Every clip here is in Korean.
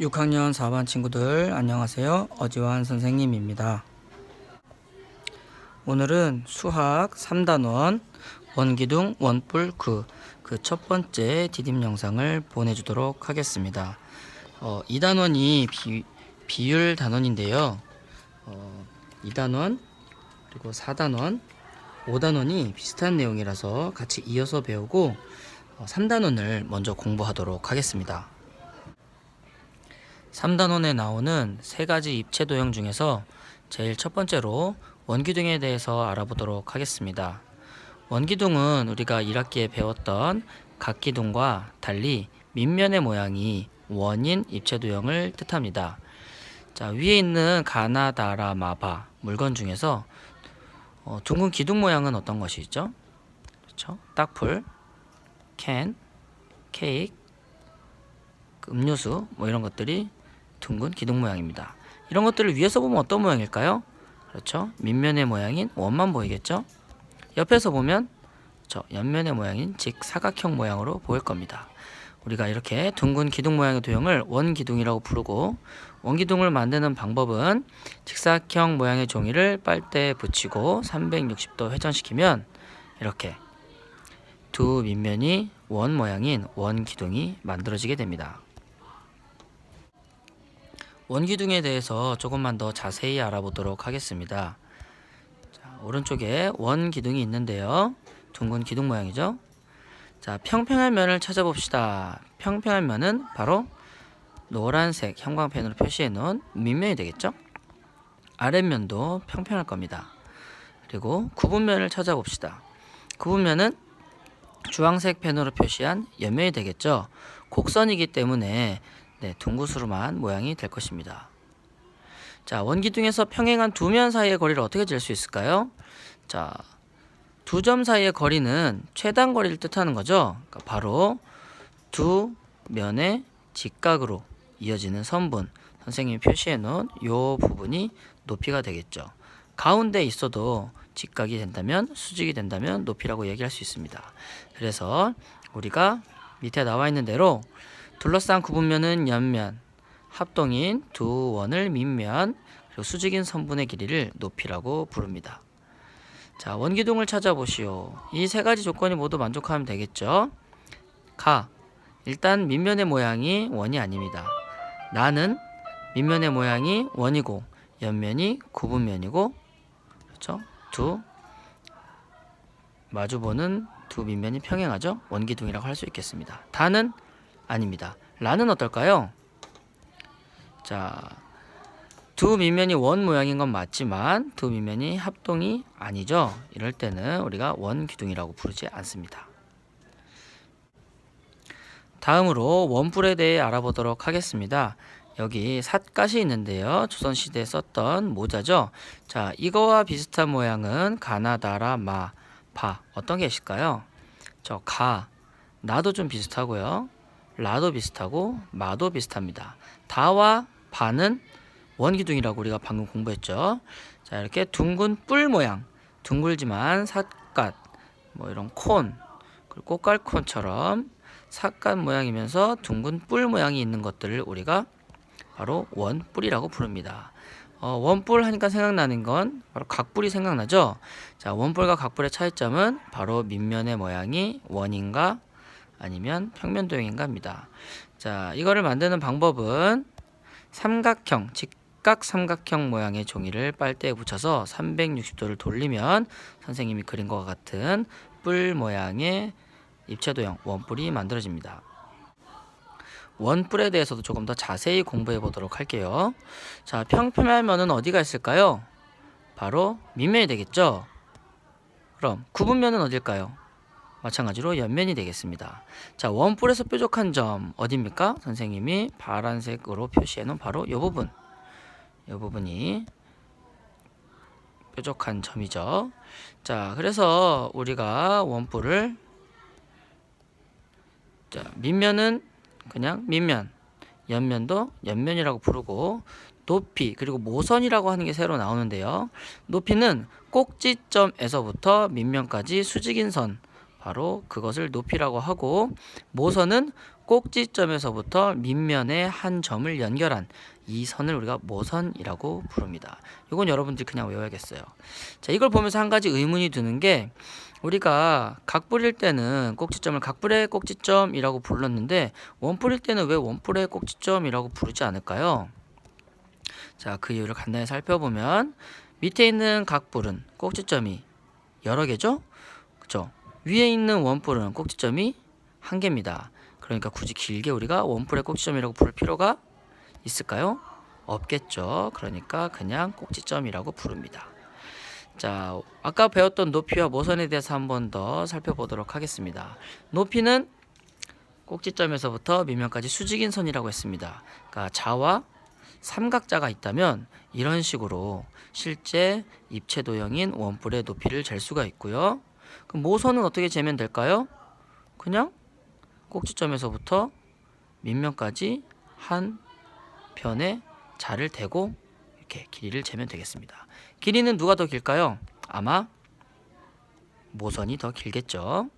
6학년 4반 친구들 안녕하세요. 어지환 선생님입니다. 오늘은 수학 3단원 원기둥 원뿔 그 첫 번째 디딤 영상을 보내주도록 하겠습니다. 2단원이 비율 단원인데요. 2단원 그리고 4단원 5단원이 비슷한 내용이라서 같이 이어서 배우고 3단원을 먼저 공부하도록 하겠습니다. 3단원에 나오는 세 가지 입체 도형 중에서 제일 첫 번째로 원기둥에 대해서 알아보도록 하겠습니다. 원기둥은 우리가 1학기에 배웠던 각기둥과 달리 밑면의 모양이 원인 입체 도형을 뜻합니다. 자, 위에 있는 가나, 다라, 마바 물건 중에서 둥근 기둥 모양은 어떤 것이 있죠? 그렇죠? 딱풀, 캔, 케이크, 음료수 뭐 이런 것들이 둥근 기둥 모양입니다. 이런 것들을 위에서 보면 어떤 모양일까요? 그렇죠. 밑면의 모양인 원만 보이겠죠. 옆에서 보면 저 옆면의 모양인 직사각형 모양으로 보일 겁니다. 우리가 이렇게 둥근 기둥 모양의 도형을 원기둥이라고 부르고, 원기둥을 만드는 방법은 직사각형 모양의 종이를 빨대에 붙이고 360도 회전시키면 이렇게 두 밑면이 원 모양인 원기둥이 만들어지게 됩니다. 원기둥에 대해서 조금만 더 자세히 알아보도록 하겠습니다. 자, 오른쪽에 원기둥이 있는데요. 둥근 기둥 모양이죠. 자, 평평한 면을 찾아봅시다. 평평한 면은 바로 노란색 형광펜으로 표시해 놓은 밑면이 되겠죠. 아랫면도 평평할 겁니다. 그리고 굽은면을 찾아봅시다. 굽은면은 주황색 펜으로 표시한 옆면이 되겠죠. 곡선이기 때문에 둥구스름한 모양이 될 것입니다. 자, 원기둥에서 평행한 두 면 사이의 거리를 어떻게 잴 수 있을까요? 자, 두 점 사이의 거리는 최단 거리를 뜻하는 거죠. 그러니까 바로 두 면의 직각으로 이어지는 선분, 선생님이 표시해 놓은 이 부분이 높이가 되겠죠. 가운데 있어도 직각이 된다면, 수직이 된다면 높이라고 얘기할 수 있습니다. 그래서 우리가 밑에 나와 있는 대로 둘러싼 굽은면은 옆면, 합동인 두 원을 밑면, 그리고 수직인 선분의 길이를 높이라고 부릅니다. 자, 원기둥을 찾아보시오. 이 세 가지 조건이 모두 만족하면 되겠죠. 일단 밑면의 모양이 원이 아닙니다. 나는 밑면의 모양이 원이고 옆면이 굽은면이고, 그렇죠? 마주보는 두 밑면이 평행하죠. 원기둥이라고 할 수 있겠습니다. 다는 아닙니다. 라는 어떨까요? 자, 두 밑면이 원 모양인 건 맞지만 두 밑면이 합동이 아니죠. 이럴 때는 우리가 원기둥이라고 부르지 않습니다. 다음으로 원뿔에 대해 알아보도록 하겠습니다. 여기 삿갓이 있는데요. 조선시대에 썼던 모자죠. 자, 이거와 비슷한 모양은 가나, 다라, 마, 바 어떤 게 있을까요? 저 나도 좀 비슷하고요. 라도 비슷하고 마도 비슷합니다. 다와 바는 원기둥이라고 우리가 방금 공부했죠. 자, 이렇게 둥근 뿔 모양, 둥글지만 삿갓, 뭐 이런 콘, 그리고 꽃갈콘처럼 삿갓 모양이면서 둥근 뿔 모양이 있는 것들을 우리가 바로 원뿔이라고 부릅니다. 원뿔 하니까 생각나는 건 바로 각뿔이 생각나죠. 자, 원뿔과 각뿔의 차이점은 바로 밑면의 모양이 원인가 아니면 평면도형인가 합니다. 자, 이거를 만드는 방법은 삼각형, 직각 삼각형 모양의 종이를 빨대에 붙여서 360도를 돌리면 선생님이 그린 것과 같은 뿔 모양의 입체도형 원뿔이 만들어집니다. 원뿔에 대해서도 조금 더 자세히 공부해 보도록 할게요. 자, 평평한 면은 어디가 있을까요? 바로 밑면이 되겠죠. 그럼 굽은면은 어딜까요? 마찬가지로 옆면이 되겠습니다. 자, 원뿔에서 뾰족한 점 어디입니까? 선생님이 파란색으로 표시해 놓은 바로 이 부분. 이 부분이 뾰족한 점이죠. 자, 그래서 우리가 원뿔을, 자, 밑면은 그냥 밑면, 옆면도 옆면이라고 부르고, 높이 그리고 모선이라고 하는 게 새로 나오는데요. 높이는 꼭지점에서부터 밑면까지 수직인 선, 바로 그것을 높이라고 하고, 모선은 꼭지점에서부터 밑면의 한 점을 연결한 이 선을 우리가 모선이라고 부릅니다. 이건 여러분들이 그냥 외워야겠어요. 자, 이걸 보면서 한 가지 의문이 드는 게 우리가 각뿔일 때는 꼭지점을 각뿔의 꼭지점이라고 불렀는데 원뿔일 때는 왜 원뿔의 꼭지점이라고 부르지 않을까요? 자, 그 이유를 간단히 살펴보면 밑에 있는 각뿔은 꼭지점이 여러 개죠? 그쵸? 위에 있는 원뿔은 꼭지점이 한 개입니다. 그러니까 굳이 길게 우리가 원뿔의 꼭지점이라고 부를 필요가 있을까요? 없겠죠. 그러니까 그냥 꼭지점이라고 부릅니다. 자, 아까 배웠던 높이와 모선에 대해서 한 번 더 살펴보도록 하겠습니다. 높이는 꼭지점에서부터 밑면까지 수직인 선이라고 했습니다. 그러니까 자와 삼각자가 있다면 이런 식으로 실제 입체 도형인 원뿔의 높이를 잴 수가 있고요. 그럼 모선은 어떻게 재면 될까요? 그냥 꼭지점에서부터 밑면까지 한 편에 자를 대고 이렇게 길이를 재면 되겠습니다. 길이는 누가 더 길까요? 아마 모선이 더 길겠죠.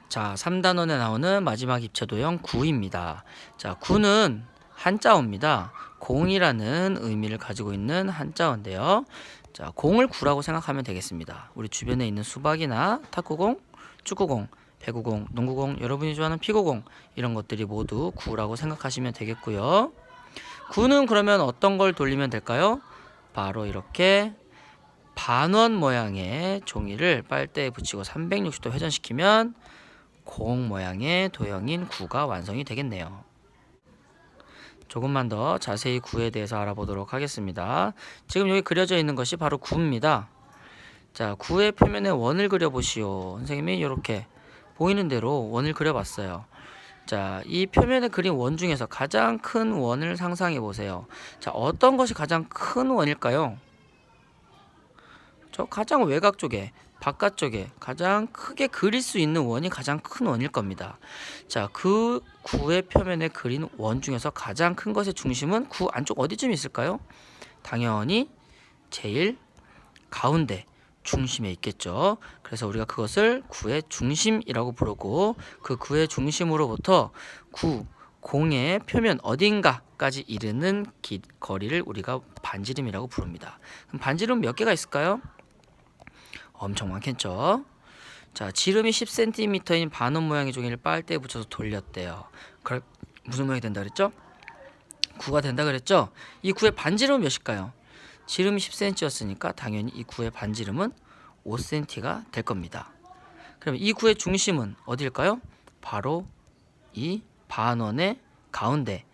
자, 3단원에 나오는 마지막 입체 도형 구입니다. 자, 구는 한자어입니다. 공이라는 의미를 가지고 있는 한자어인데요. 자, 공을 구라고 생각하면 되겠습니다. 우리 주변에 있는 수박이나 탁구공, 축구공, 배구공, 농구공, 여러분이 좋아하는 피구공 이런 것들이 모두 구라고 생각하시면 되겠고요. 구는 그러면 어떤 걸 돌리면 될까요? 바로 이렇게 반원 모양의 종이를 빨대에 붙이고 360도 회전시키면 공 모양의 도형인 구가 완성이 되겠네요. 조금만 더 자세히 구에 대해서 알아보도록 하겠습니다. 지금 여기 그려져 있는 것이 바로 구입니다. 자, 구의 표면에 원을 그려보시오. 선생님이 이렇게 보이는 대로 원을 그려봤어요. 자, 이 표면에 그린 원 중에서 가장 큰 원을 상상해 보세요. 자, 어떤 것이 가장 큰 원일까요? 저 가장 외곽 쪽에, 바깥쪽에 가장 크게 그릴 수 있는 원이 가장 큰 원일 겁니다. 자, 그 구의 표면에 그린 원 중에서 가장 큰 것의 중심은 구 안쪽 어디쯤 있을까요? 당연히 제일 가운데 중심에 있겠죠. 그래서 우리가 그것을 구의 중심이라고 부르고 그 구의 중심으로부터 구, 공의 표면 어딘가까지 이르는 거리를 우리가 반지름이라고 부릅니다. 그럼 반지름 몇 개가 있을까요? 엄청 많겠죠. 자, 지름이 10cm인 반원 모양의 종이를 빨대에 붙여서 돌렸대요. 그럼 무슨 모양이 된다 그랬죠? 구가 된다 그랬죠? 이 구의 반지름은 몇일까요? 지름이 10cm였으니까 당연히 이 구의 반지름은 5cm가 될 겁니다. 그럼 이 구의 중심은 어디일까요? 바로 이 반원의 가운데,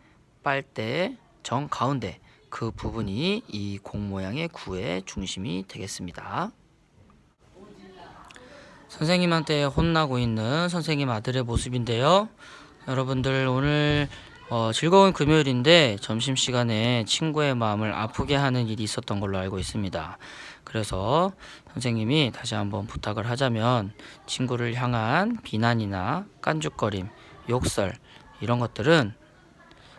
빨대의 정 가운데 그 부분이 이 공 모양의 구의 중심이 되겠습니다. 선생님한테 혼나고 있는 선생님 아들의 모습인데요. 여러분들 오늘 즐거운 금요일인데 점심시간에 친구의 마음을 아프게 하는 일이 있었던 걸로 알고 있습니다. 그래서 선생님이 다시 한번 부탁을 하자면 친구를 향한 비난이나 깐죽거림, 욕설 이런 것들은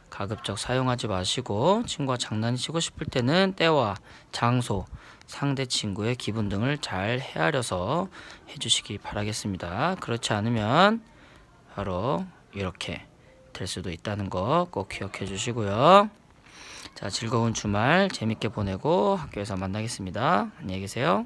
가급적 사용하지 마시고 친구와 장난치고 싶을 때는 때와 장소, 상대 친구의 기분 등을 잘 헤아려서 해주시기 바라겠습니다. 그렇지 않으면 바로 이렇게 될 수도 있다는 거 꼭 기억해 주시고요. 자, 즐거운 주말 재밌게 보내고 학교에서 만나겠습니다. 안녕히 계세요.